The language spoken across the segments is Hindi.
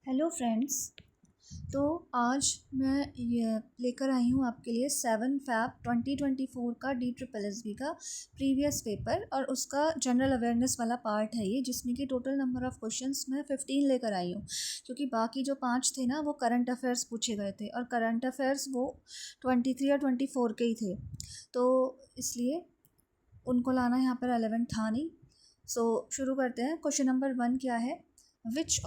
Hello friends. तो आज मैं ये लेकर आई हूँ आपके लिए 7 फ़ैब 2024 का DSSB का प्रीवियस पेपर और उसका जनरल अवेयरनेस वाला पार्ट है ये, जिसमें कि टोटल नंबर ऑफ़ क्वेश्चंस मैं 15 लेकर आई हूँ, क्योंकि बाकी जो 5 थे ना वो करंट अफेयर्स पूछे गए थे और करंट अफेयर्स वो 23 या 24 के ही थे, तो इसलिए उनको लाना यहाँ पर रेलेवेंट था नहीं। सो शुरू करते हैं। क्वेश्चन नंबर 1 क्या है? Which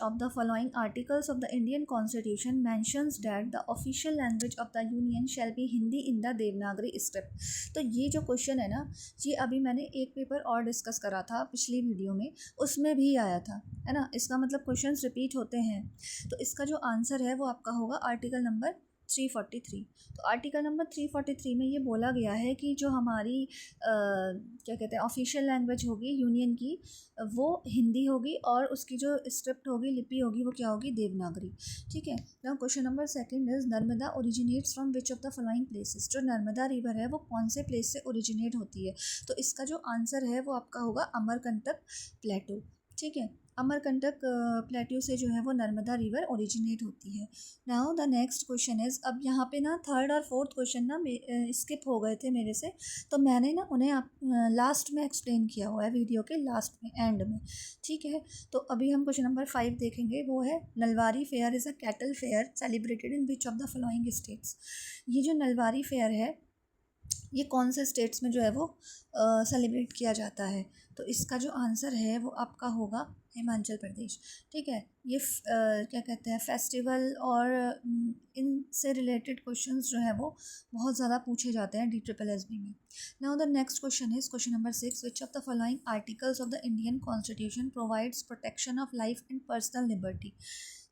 of the following articles of the Indian Constitution mentions that the official language of the Union shall be Hindi in the Devanagari script? तो ये जो क्वेश्चन है ना, ये अभी मैंने एक पेपर और डिस्कस करा था पिछली वीडियो में, उसमें भी आया था, है ना। इसका मतलब क्वेश्चंस रिपीट होते हैं। तो इसका जो आंसर है वो आपका होगा आर्टिकल नंबर 343। तो आर्टिकल नंबर 343 में ये बोला गया है कि जो हमारी क्या कहते हैं ऑफिशियल लैंग्वेज होगी यूनियन की, वो हिंदी होगी और उसकी जो स्क्रिप्ट होगी, लिपि होगी, वो क्या होगी? देवनागरी। ठीक है। Now question number 2 is Narmada originates from which of the following places? जो नर्मदा रिवर है वो कौन से प्लेस से ओरिजिनेट होती है? तो इसका जो आंसर है वो आपका होगा अमरकंटक प्लेटू। ठीक है, अमरकंटक प्लेट्यू से जो है वो नर्मदा रिवर ओरिजिनेट होती है। Now the next question is, अब यहाँ पे ना थर्ड और फोर्थ क्वेश्चन ना स्किप हो गए थे मेरे से, तो मैंने ना उन्हें आप लास्ट में एक्सप्लेन किया हुआ है, वीडियो के लास्ट में, एंड में। ठीक है। तो अभी हम क्वेश्चन नंबर 5 देखेंगे, वो है Nalbari fair is a cattle fair celebrated in which of the following states? ये जो नलवारी फेयर है ये कौन से स्टेट्स में जो है वो सेलिब्रेट किया जाता है? तो इसका जो आंसर है वो आपका होगा हिमाचल प्रदेश। ठीक है। ये क्या कहते हैं फेस्टिवल और इनसे रिलेटेड क्वेश्चंस जो है वो बहुत ज़्यादा पूछे जाते हैं DSSB में। Now the next question is question number 6, which of the following articles of the Indian constitution provides protection of life and personal liberty?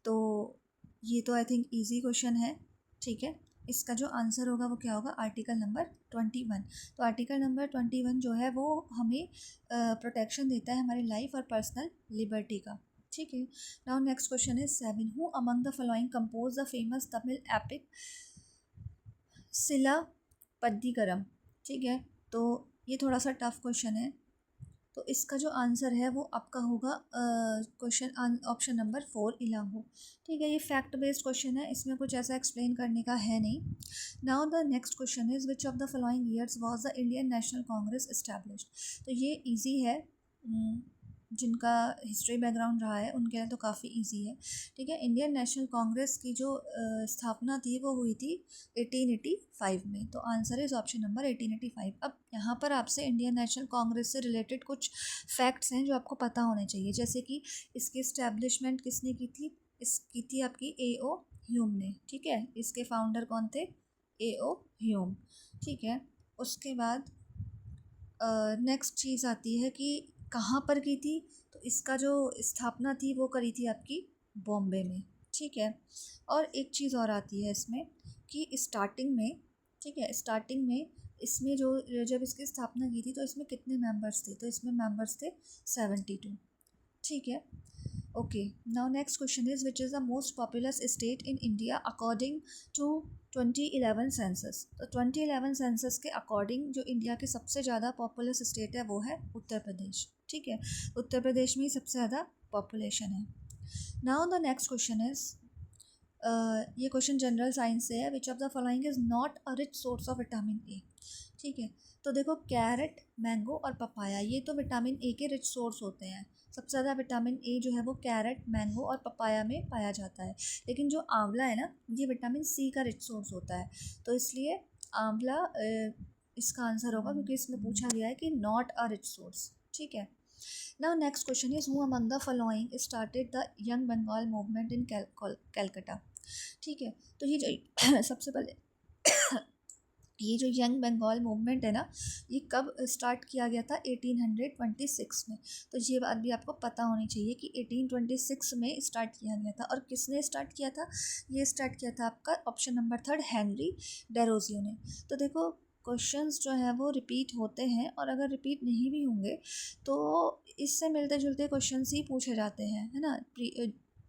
तो ये तो आई थिंक ईजी क्वेश्चन है। ठीक है। इसका जो आंसर होगा वो क्या होगा? Article number 21। तो आर्टिकल नंबर 21 जो है वो हमें प्रोटेक्शन देता है हमारी लाइफ और पर्सनल लिबर्टी का। ठीक है। Now next question is 7, who among the following compose the famous Tamil epic सिला पद्दीकरम? ठीक है। तो ये थोड़ा सा टफ क्वेश्चन है, तो इसका जो आंसर है वो आपका होगा क्वेश्चन ऑप्शन नंबर 4 इलांगो। ठीक है। ये फैक्ट बेस्ड क्वेश्चन है, इसमें कुछ ऐसा एक्सप्लेन करने का है नहीं। Now the next question is, which of the following years was the Indian national Congress established? तो ये इजी है, जिनका हिस्ट्री बैकग्राउंड रहा है उनके लिए तो काफ़ी इजी है। ठीक है। इंडियन नेशनल कांग्रेस की जो स्थापना थी वो हुई थी 1885 में। तो आंसर इज ऑप्शन नंबर 1885। अब यहाँ पर आपसे इंडियन नेशनल कांग्रेस से रिलेटेड कुछ फैक्ट्स हैं जो आपको पता होने चाहिए, जैसे कि इसकी इस्टेब्लिशमेंट किसने की थी? इसकी थी आपकी A.O. ह्यूम ने। ठीक है। इसके फाउंडर कौन थे? A.O. ह्यूम। ठीक है। उसके बाद नेक्स्ट चीज़ आती है कि कहाँ पर की थी? तो इसका जो स्थापना थी वो करी थी आपकी बॉम्बे में। ठीक है। और एक चीज़ और आती है इसमें कि स्टार्टिंग में, ठीक है, स्टार्टिंग में इसमें जो जब इसकी स्थापना की थी तो इसमें कितने मेंबर्स थे? तो इसमें मेंबर्स थे 72। ठीक है। Okay. Now next question is, which is the most populous state in India according to 2011 census? तो 2011 सेंसस के अकॉर्डिंग जो इंडिया के सबसे ज़्यादा पॉपुलस स्टेट है वो है उत्तर प्रदेश। ठीक है। उत्तर प्रदेश में ही सबसे ज़्यादा पॉपुलेशन है। Now the next question is, ये क्वेश्चन जनरल साइंस से है, which of the following is not a rich source of vitamin A? ठीक है। तो देखो, कैरेट, मैंगो और पपाया ये तो विटामिन ए के रिच सोर्स होते हैं। सबसे ज़्यादा विटामिन ए जो है वो कैरेट, मैंगो और पपाया में पाया जाता है। लेकिन जो आंवला है ना, ये विटामिन सी का रिच सोर्स होता है, तो इसलिए आंवला इसका आंसर होगा, क्योंकि इसमें पूछा गया है कि नॉट अ रिच सोर्स। ठीक है। Now next question is, who among the following started the young Bengal movement in Calcutta? ठीक है। तो ये जो सबसे पहले ये जो यंग बंगाल मूवमेंट है ना, ये कब स्टार्ट किया गया था? 1826 में। तो ये बात भी आपको पता होनी चाहिए कि 1826 में स्टार्ट किया गया था। और किसने स्टार्ट किया था? ये स्टार्ट किया था आपका ऑप्शन नंबर 3 हेनरी डेरोजियो ने। तो देखो, क्वेश्चंस जो है वो रिपीट होते हैं, और अगर रिपीट नहीं भी होंगे तो इससे मिलते जुलते क्वेश्चंस ही पूछे जाते हैं, है ना।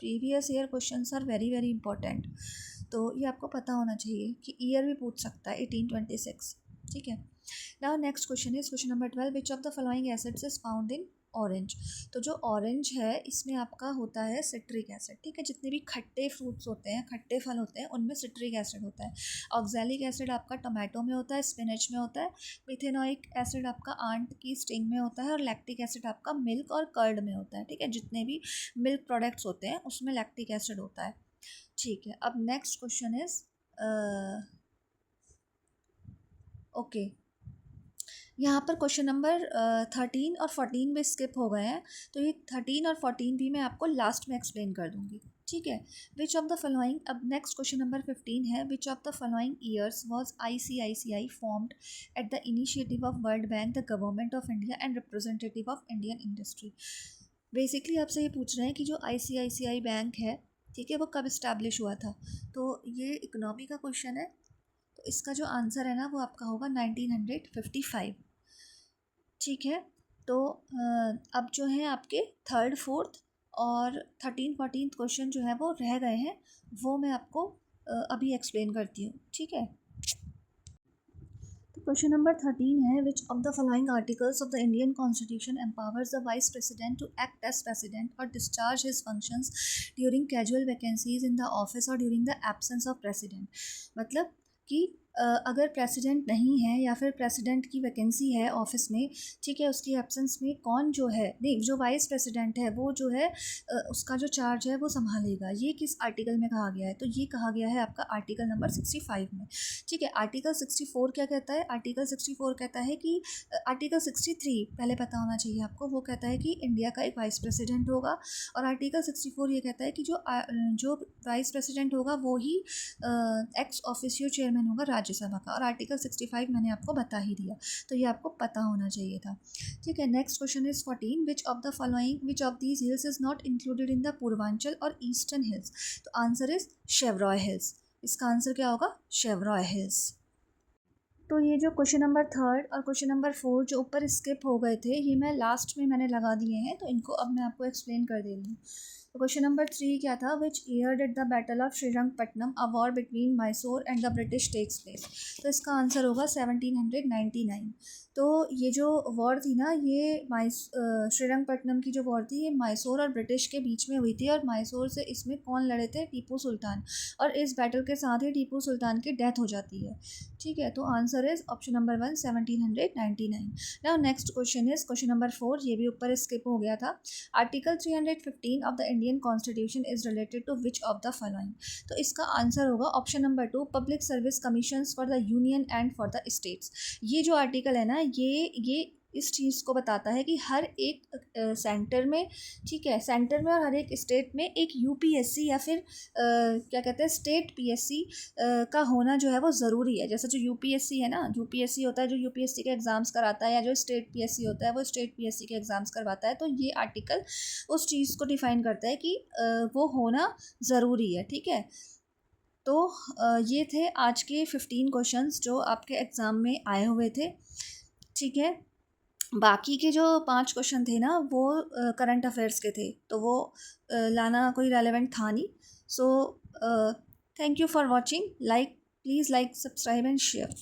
Previous year questions are very very important, तो ये आपको पता होना चाहिए कि ईयर भी पूछ सकता है 1826। ठीक है। Now next question is question number 12, which of the following acids is found in orange. तो जो ऑरेंज है इसमें आपका होता है सिट्रिक एसिड, ठीक है। जितने भी खट्टे फ्रूट्स होते हैं, खट्टे फल होते हैं, उनमें सिट्रिक एसिड होता है। ऑक्जेलिक एसिड आपका टमाटो में होता है, स्पिनच में होता है। मिथेनोइक एसिड आपका आंट की स्टिंग में होता है, और लैक्टिक एसिड आपका मिल्क और कर्ड में होता है, ठीक है। जितने भी मिल्क प्रोडक्ट्स होते हैं उसमें लैक्टिक एसिड होता है, ठीक है। अब नेक्स्ट क्वेश्चन इज ओके, यहाँ पर क्वेश्चन नंबर 13 और 14 भी स्किप हो गए हैं, तो ये 13 और 14 भी मैं आपको लास्ट में एक्सप्लेन कर दूँगी, ठीक है। विच ऑफ द फॉलोइंग, अब नेक्स्ट क्वेश्चन नंबर 15 है, which of the following years was ICICI formed at the initiative of world bank, the government of India and representative of Indian industry. Basically आपसे ये पूछ रहे हैं कि जो ICICI बैंक है, ठीक है, वो कब इस्टेब्लिश हुआ था। तो ये इकोनॉमी का क्वेश्चन है, तो इसका जो आंसर है ना वो आपका होगा 1955, ठीक है। तो अब जो है आपके थर्ड फोर्थ और 13 14 क्वेश्चन जो है वो रह गए हैं, वो मैं आपको अभी एक्सप्लेन करती हूँ, ठीक है। तो क्वेश्चन नंबर 13 है, which of the following articles of the Indian constitution empowers the vice president to act as president और discharge his functions during casual vacancies in the office और during the absence of president. मतलब कि अगर प्रेसिडेंट नहीं है या फिर प्रेसिडेंट की वैकेंसी है ऑफिस में, ठीक है, उसकी एब्सेंस में कौन जो है, नहीं, जो वाइस प्रेसिडेंट है वो जो है उसका जो चार्ज है वो संभालेगा। ये किस आर्टिकल में कहा गया है, तो ये कहा गया है आपका आर्टिकल नंबर 65 में, ठीक है। आर्टिकल 64 क्या कहता है, आर्टिकल 64 कहता है कि आर्टिकल 63 पहले पता होना चाहिए आपको, वो कहता है कि इंडिया का एक वाइस प्रेसिडेंट होगा, और आर्टिकल 64 ये कहता है कि जो वाइस प्रेसिडेंट होगा वो ही एक्स ऑफिशियो चेयरमैन होगा राज्यसभा का, और आर्टिकल 65 मैंने आपको बता ही दिया, तो ये आपको पता होना चाहिए था, ठीक है। Next question is 14, which of the following, which of these hills is not included in the Purvanchal और ईस्टर्न हिल्स। तो आंसर इज शेवरॉय हिल्स, इसका आंसर क्या होगा, शेवरॉय हिल्स। तो ये जो क्वेश्चन नंबर 3 और क्वेश्चन नंबर 4 जो ऊपर स्किप हो गए थे, ये मैं लास्ट में मैंने लगा दिए हैं, तो इनको अब मैं आपको एक्सप्लेन कर दे रही हूँ। तो क्वेश्चन नंबर 3 क्या था, which year did the battle of Srirangapatnam, a war between Mysore and the British takes place. तो इसका आंसर होगा 1799। तो ये जो वॉर थी ना, ये श्रीरंगपट्टनम की जो वॉर थी, ये मैसूर और ब्रिटिश के बीच में हुई थी, और मैसूर से इसमें कौन लड़े थे, टीपू सुल्तान, और इस बैटल के साथ ही टीपू सुल्तान की डेथ हो जाती है, ठीक है। तो answer is option number 1, 1799। Now next question is question number 4, ये भी ऊपर स्किप हो गया था। Article 315 of the Indian constitution is related to which of the following. तो इसका आंसर होगा option number 2, public service commissions for the union and for the states. ये जो आर्टिकल है ना, ये इस चीज़ को बताता है कि हर एक सेंटर में, ठीक है, सेंटर में और हर एक स्टेट में एक यूपीएससी या फिर क्या कहते हैं स्टेट पीएससी का होना जो है वो ज़रूरी है। जैसे जो यूपीएससी है ना, यूपीएससी होता है जो यूपीएससी के एग्ज़ाम्स कराता है, या जो स्टेट पीएससी होता है वो स्टेट पीएससी के एग्ज़ाम्स करवाता है। तो ये आर्टिकल उस चीज़ को डिफ़ाइन करता है कि वो होना ज़रूरी है, ठीक है। तो ये थे आज के 15 क्वेश्चंस जो आपके एग्ज़ाम में आए हुए थे, ठीक है। बाकी के जो 5 क्वेश्चन थे ना, वो करंट अफेयर्स के थे, तो वो लाना कोई रेलेवेंट था नहीं। So thank you for watching, please like, subscribe and share.